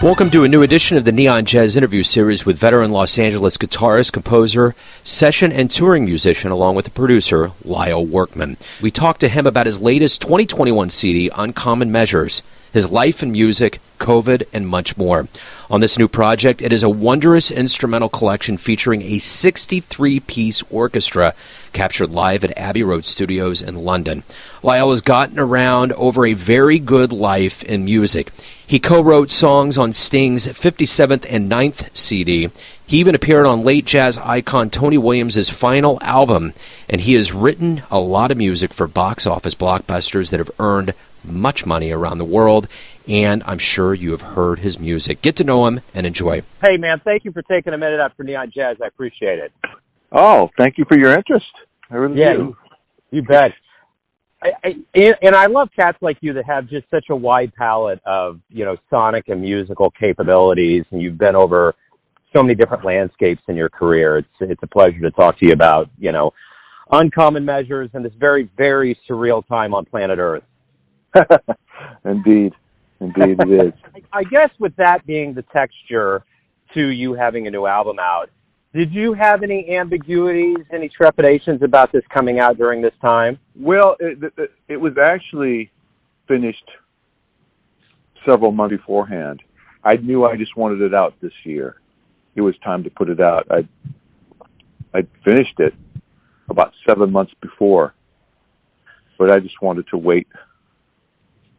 Welcome to a new edition of the Neon Jazz interview series with veteran Los Angeles guitarist, composer, session and touring musician, along with the producer, Lyle Workman. We talked to him about his latest 2021 CD, Uncommon Measures, his life and music, COVID, and much more. On this new project, it is a wondrous instrumental collection featuring a 63-piece orchestra captured live at Abbey Road Studios in London. Lyle has gotten around over a very good life in music. He co-wrote songs on Sting's 57th and 9th CD. He even appeared on late jazz icon Tony Williams' final album, and he has written a lot of music for box office blockbusters that have earned much money around the world, and I'm sure you have heard his music. Get to know him and enjoy. Hey, man, thank you for taking a minute out for Neon Jazz. I appreciate it. Oh, thank you for your interest. I really do. You bet. And I love cats like you that have just such a wide palette of, sonic and musical capabilities, and you've been over so many different landscapes in your career. It's a pleasure to talk to you about, Uncommon Measures and this very, very surreal time on planet Earth. Indeed it is. I guess with that being the texture to you having a new album out, did you have any ambiguities, any trepidations about this coming out during this time? Well, it was actually finished several months beforehand. I knew I just wanted it out this year. It was time to put it out. I finished it about 7 months before, but I just wanted to wait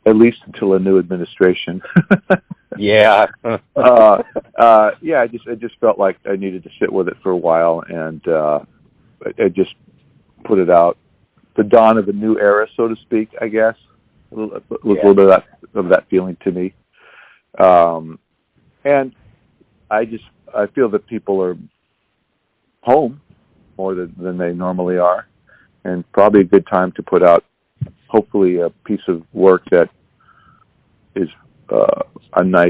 at least until a new administration. Yeah. I just felt like I needed to sit with it for a while, and I just put it out. The dawn of a new era, so to speak, I guess. Was a little bit of that feeling to me. And I feel that people are home more than they normally are, and probably a good time to put out, hopefully, a piece of work that is a nice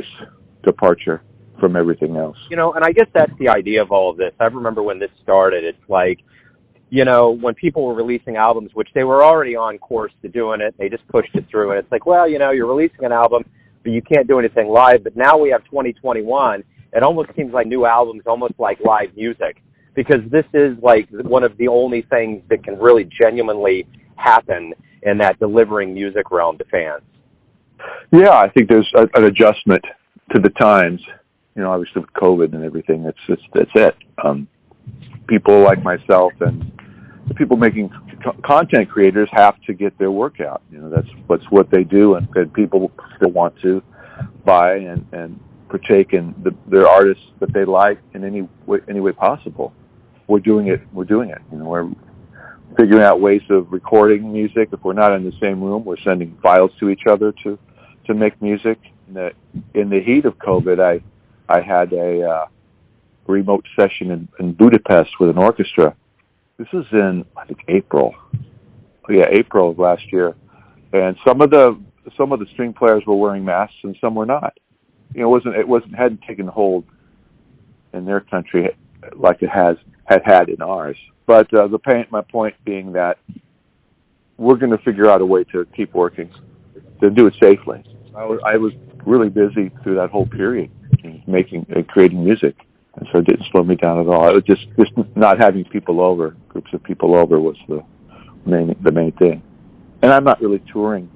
departure from everything else. And I guess that's the idea of all of this. I remember when this started, it's like, when people were releasing albums, which they were already on course to doing it, they just pushed it through, and it's like, well, you're releasing an album, but you can't do anything live. But now we have 2021. It almost seems like new albums, almost like live music, because this is like one of the only things that can really genuinely happen in that delivering music realm to fans. Yeah, I think there's an adjustment to the times. Obviously with COVID and everything, that's it. People like myself and the people making content creators have to get their work out. That's what they do, and people still want to buy and partake in their artists that they like in any way possible. We're doing it. We're figuring out ways of recording music. If we're not in the same room, we're sending files to each other to make music. In the heat of COVID, I had a remote session in Budapest with an orchestra. This was in, I think, April of last year, and some of the string players were wearing masks and some were not. It hadn't taken hold in their country like it had in ours. But my point being that we're going to figure out a way to keep working, to do it safely. I was really busy through that whole period, making and creating music, and so it didn't slow me down at all. It was just not having groups of people over was the main thing. And I'm not really touring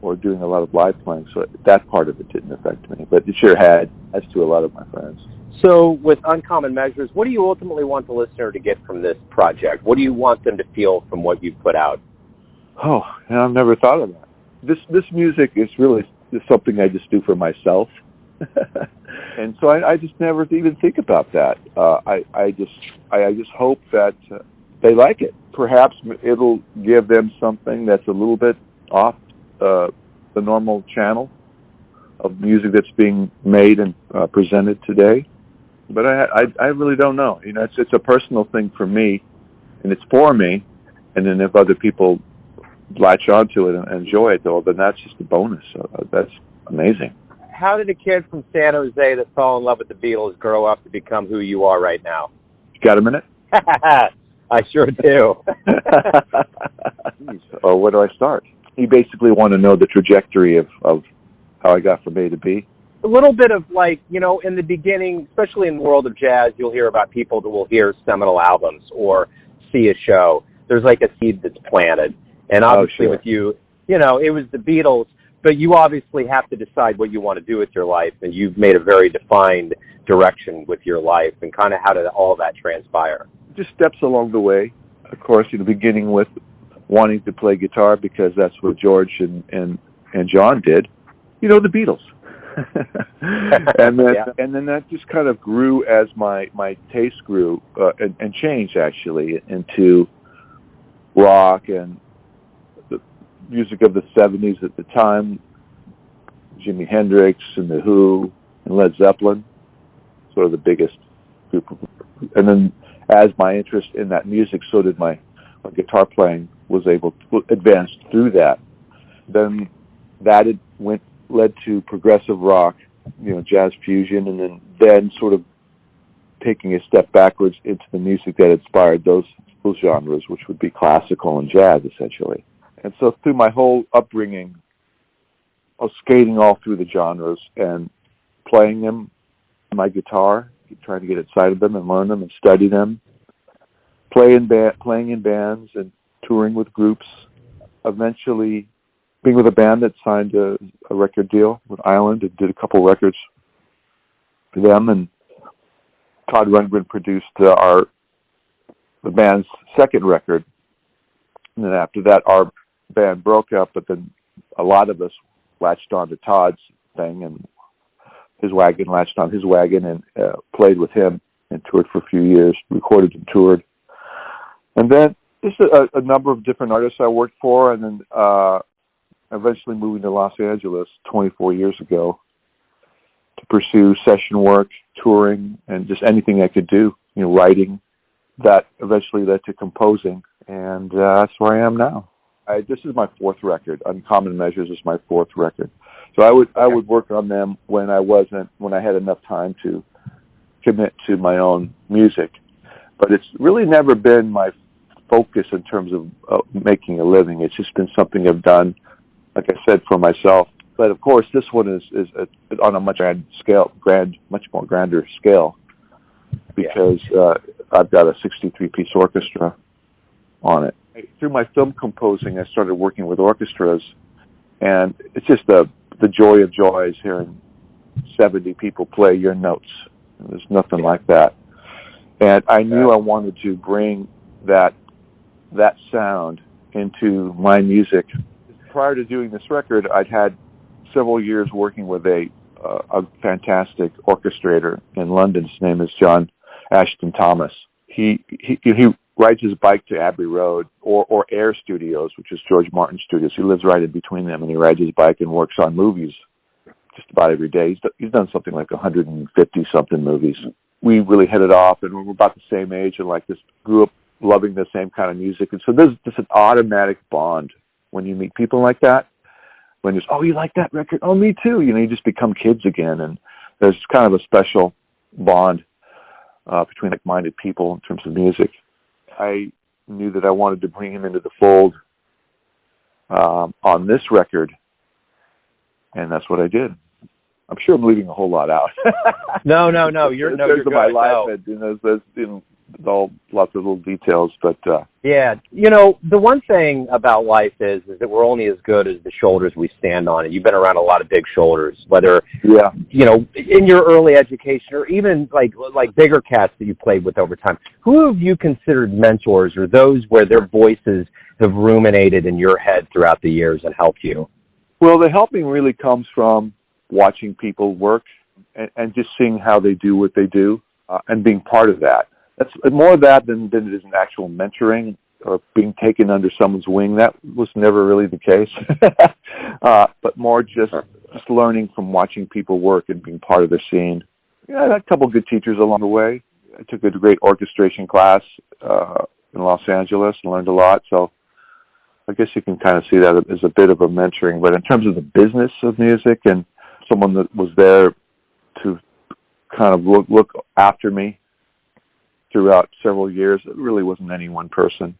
or doing a lot of live playing, so that part of it didn't affect me. But it sure had, as to a lot of my friends. So with Uncommon Measures, what do you ultimately want the listener to get from this project? What do you want them to feel from what you've put out? Oh, I've never thought of that. This music is really something I just do for myself. And so I just never even think about that. I just hope that they like it. Perhaps it'll give them something that's a little bit off the normal channel of music that's being made and presented today. But I really don't know. It's a personal thing for me, and it's for me. And then if other people latch onto it and enjoy it, then that's just a bonus. That's amazing. How did a kid from San Jose that fell in love with the Beatles grow up to become who you are right now? You got a minute? I sure do. Oh, where do I start? You basically want to know the trajectory of how I got from A to B. a little bit of like, you know, in the beginning, especially in the world of jazz, you'll hear about people that will hear seminal albums or see a show. There's like a seed that's planted. And obviously with you, you know, it was the Beatles, but you obviously have to decide what you want to do with your life, and you've made a very defined direction with your life. And kind of how did all that transpire? Just steps along the way. Of course, in the beginning with wanting to play guitar because that's what George and John did. You know, the Beatles. and then that just kind of grew as my taste grew and changed actually into rock and the music of the 70s at the time, Jimi Hendrix and The Who and Led Zeppelin, sort of the biggest group. And then as my interest in that music, so did my guitar playing was able to advance through that. Then that led to progressive rock, you know, jazz fusion, and then sort of taking a step backwards into the music that inspired those genres, which would be classical and jazz, essentially. And so through my whole upbringing, I was skating all through the genres and playing them on my guitar, trying to get inside of them and learn them and study them, playing in bands and touring with groups, eventually being with a band that signed a record deal with Island and did a couple records for them, and Todd Rundgren produced the band's second record. And then after that, our band broke up, but then a lot of us latched on to Todd's thing, and his wagon latched on his wagon and played with him and toured for a few years, recorded and toured. And then just a number of different artists I worked for, and then eventually moving to Los Angeles 24 years ago to pursue session work, touring, and just anything I could do, you know, writing. That eventually led to composing, and that's where I am now. This is my fourth record. Uncommon Measures is my fourth record. So I would work on them when I had enough time to commit to my own music. But it's really never been my focus in terms of making a living. It's just been something I've done, like I said, for myself. But of course, this one is on a much more grander scale, because I've got a 63-piece orchestra on it. Through my film composing, I started working with orchestras, and it's just the joy of joys hearing 70 people play your notes. There's nothing like that. And I knew I wanted to bring that sound into my music. Prior to doing this record, I'd had several years working with a fantastic orchestrator in London. His name is John Ashton Thomas. He rides his bike to Abbey Road or Air Studios, which is George Martin Studios. He lives right in between them, and he rides his bike and works on movies just about every day. He's done something like 150-something movies. We really hit it off, and we're about the same age, and like this, grew up loving the same kind of music. And so there's just an automatic bond when you meet people like that. When there's, oh, you like that record? Oh, me too. You know, you just become kids again, and there's kind of a special bond between like-minded people in terms of music. I knew that I wanted to bring him into the fold on this record, and that's what I did. I'm sure I'm leaving a whole lot out. No. You're good. My life, and there's all lots of little details, but yeah, you know, the one thing about life is that we're only as good as the shoulders we stand on. And you've been around a lot of big shoulders, whether you know, in your early education or even like bigger cats that you played with over time. Who have you considered mentors, or those where their voices have ruminated in your head throughout the years and helped you? Well, the helping really comes from watching people work and just seeing how they do what they do and being part of that. That's more of that than it is an actual mentoring or being taken under someone's wing. That was never really the case. But more just learning from watching people work and being part of their scene. Yeah, I had a couple of good teachers along the way. I took a great orchestration class in Los Angeles and learned a lot. So I guess you can kind of see that as a bit of a mentoring. But in terms of the business of music and someone that was there to kind of look after me throughout several years, it really wasn't any one person.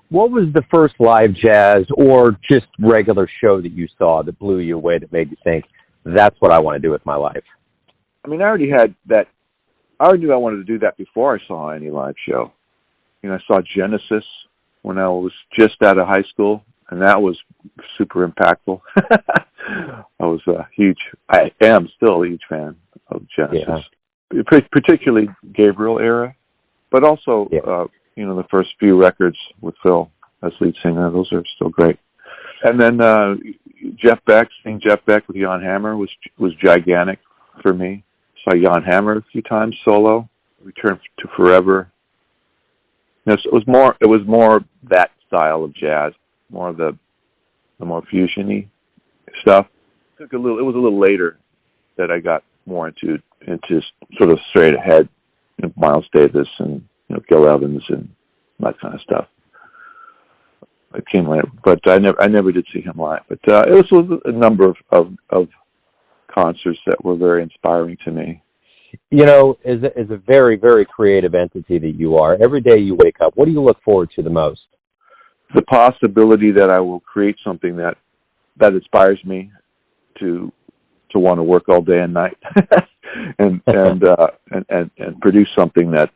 What was the first live jazz or just regular show that you saw that blew you away, that made you think, that's what I want to do with my life? I mean, I already had that. I already knew I wanted to do that before I saw any live show. You know, I saw Genesis when I was just out of high school, and that was super impactful. I am still a huge fan of Genesis, particularly Gabriel era, but also, the first few records with Phil as lead singer. Those are still great. And then seeing Jeff Beck with Jan Hammer was gigantic for me. Saw Jan Hammer a few times solo. Return to Forever. It was more that style of jazz, more of the more fusion-y stuff. It was a little later that I got more into sort of straight ahead, Miles Davis and Gil Evans and that kind of stuff. It came later, but I never did see him live. But it was a number of concerts that were very inspiring to me. As a very, very creative entity that you are, every day you wake up, what do you look forward to the most? The possibility that I will create something that inspires me to want to work all day and night, and produce something that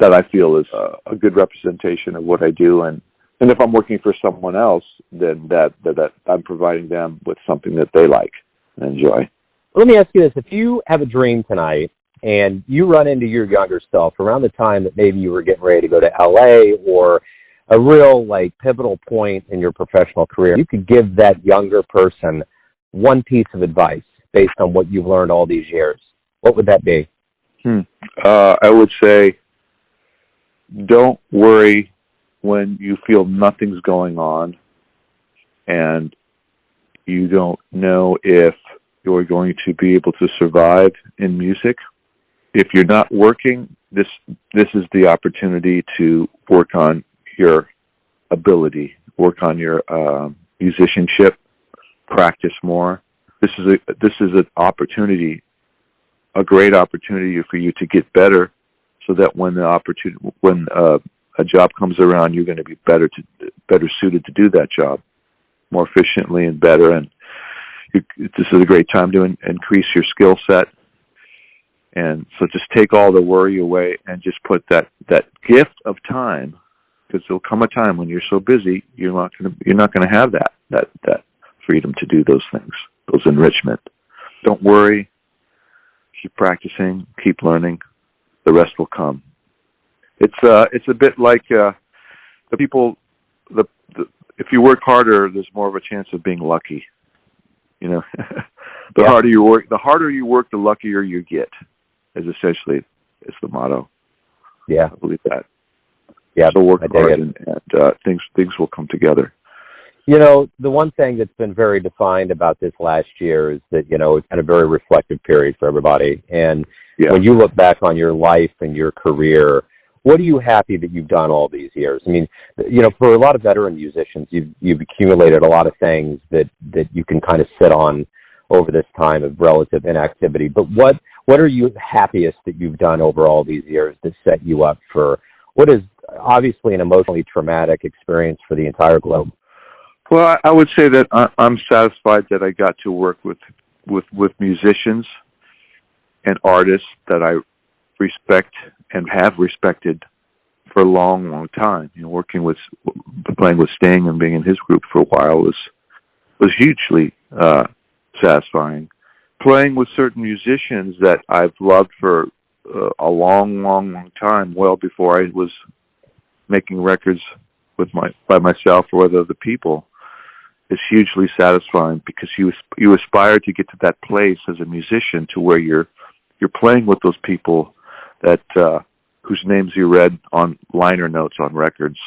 I feel is a good representation of what I do, and if I'm working for someone else, then that I'm providing them with something that they like and enjoy. Let me ask you this: if you have a dream tonight and you run into your younger self around the time that maybe you were getting ready to go to LA or a real pivotal point in your professional career, you could give that younger person one piece of advice based on what you've learned all these years, what would that be? I would say, don't worry when you feel nothing's going on and you don't know if you're going to be able to survive in music. If you're not working, this is the opportunity to work on your ability, work on your musicianship, practice more. This is an opportunity, a great opportunity for you to get better, so that when a job comes around, you're going to be better suited to do that job more efficiently and better. And this is a great time to increase your skill set. And so just take all the worry away and just put that gift of time, because there'll come a time when you're so busy you're not going to have that freedom to do those things, those enrichment. Don't worry. Keep practicing. Keep learning. The rest will come. It's a bit like the people. If you work harder, there's more of a chance of being lucky. The harder you work, the luckier you get. Is essentially the motto. Yeah, I believe that. Yeah, so work hard and things will come together. The one thing that's been very defined about this last year is that it's been a very reflective period for everybody. And when you look back on your life and your career, what are you happy that you've done all these years? I mean, for a lot of veteran musicians, you've accumulated a lot of things that you can kind of sit on over this time of relative inactivity. But what are you happiest that you've done over all these years that set you up for what is obviously an emotionally traumatic experience for the entire globe? Well, I would say that I'm satisfied that I got to work with musicians and artists that I respect and have respected for a long, long time. Playing with Sting and being in his group for a while was hugely satisfying. Playing with certain musicians that I've loved for a long, long, long time, well before I was making records by myself or with other people, is hugely satisfying, because you aspire to get to that place as a musician to where you're playing with those people that whose names you read on liner notes on records,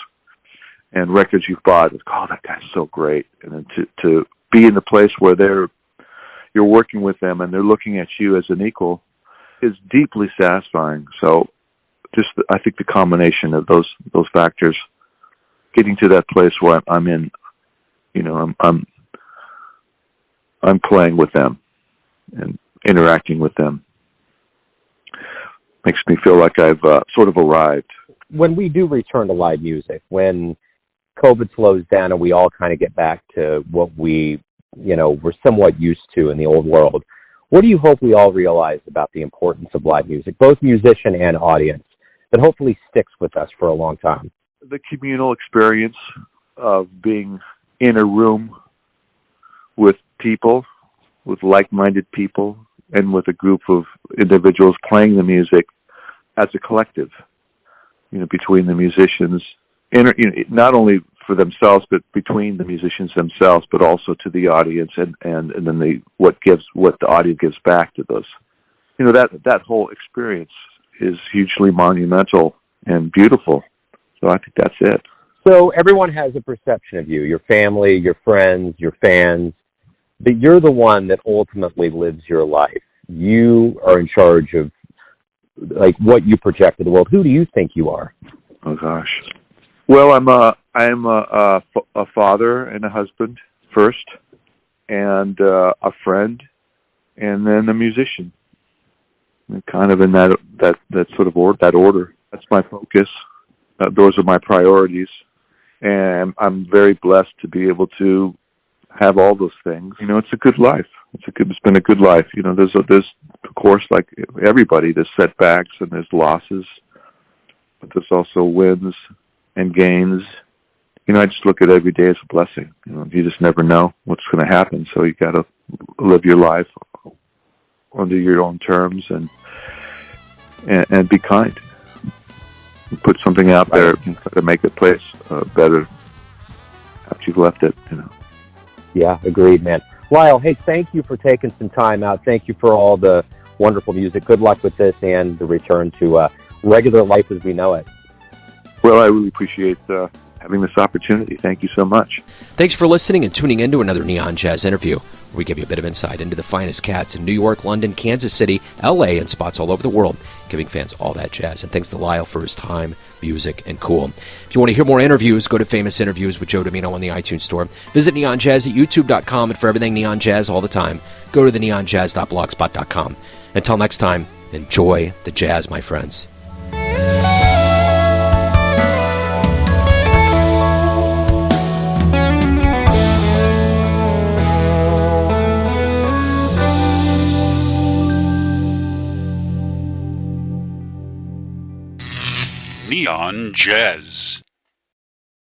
and records you've bought. Oh, that guy's so great, and then to be in the place where you're working with them and they're looking at you as an equal is deeply satisfying. So, I think the combination of those factors, getting to that place where I'm in, I'm playing with them and interacting with them, makes me feel like I've sort of arrived. When we do return to live music, when COVID slows down and we all kind of get back to what we're somewhat used to in the old world, What do you hope we all realize about the importance of live music, both musician and audience, that hopefully sticks with us for a long time? The communal experience of being in a room with people, with like-minded people, and with a group of individuals playing the music as a collective, between the musicians, not only for themselves, but between the musicians themselves, but also to the audience, and then what the audience gives back to those. That whole experience is hugely monumental and beautiful. So I think that's it. So everyone has a perception of you, your family, your friends, your fans, but you're the one that ultimately lives your life. You are in charge of what you project to the world. Who do you think you are? Oh gosh. Well, I'm a father and a husband first, and a friend, and then a musician. And kind of in that sort of order. That's my focus. Those are my priorities, and I'm very blessed to be able to have all those things. It's a good life. It's been a good life. There's of course, like everybody, there's setbacks and there's losses, but there's also wins and gains. I just look at every day as a blessing. You just never know what's going to happen, so you got to live your life under your own terms and be kind. Put something out there to make the place better after you've left it. Yeah, agreed, man. Lyle, hey, thank you for taking some time out. Thank you for all the wonderful music. Good luck with this and the return to regular life as we know it. Well, I really appreciate having this opportunity. Thank you so much. Thanks for listening and tuning in to another Neon Jazz interview, where we give you a bit of insight into the finest cats in New York, London, Kansas City, L.A., and spots all over the world, giving fans all that jazz. And thanks to Lyle for his time, music, and cool. If you want to hear more interviews, go to Famous Interviews with Joe Domino on the iTunes Store. Visit Neon Jazz at youtube.com, and for everything Neon Jazz all the time, go to the neonjazz.blogspot.com. Until next time, enjoy the jazz, my friends. Neon Jazz.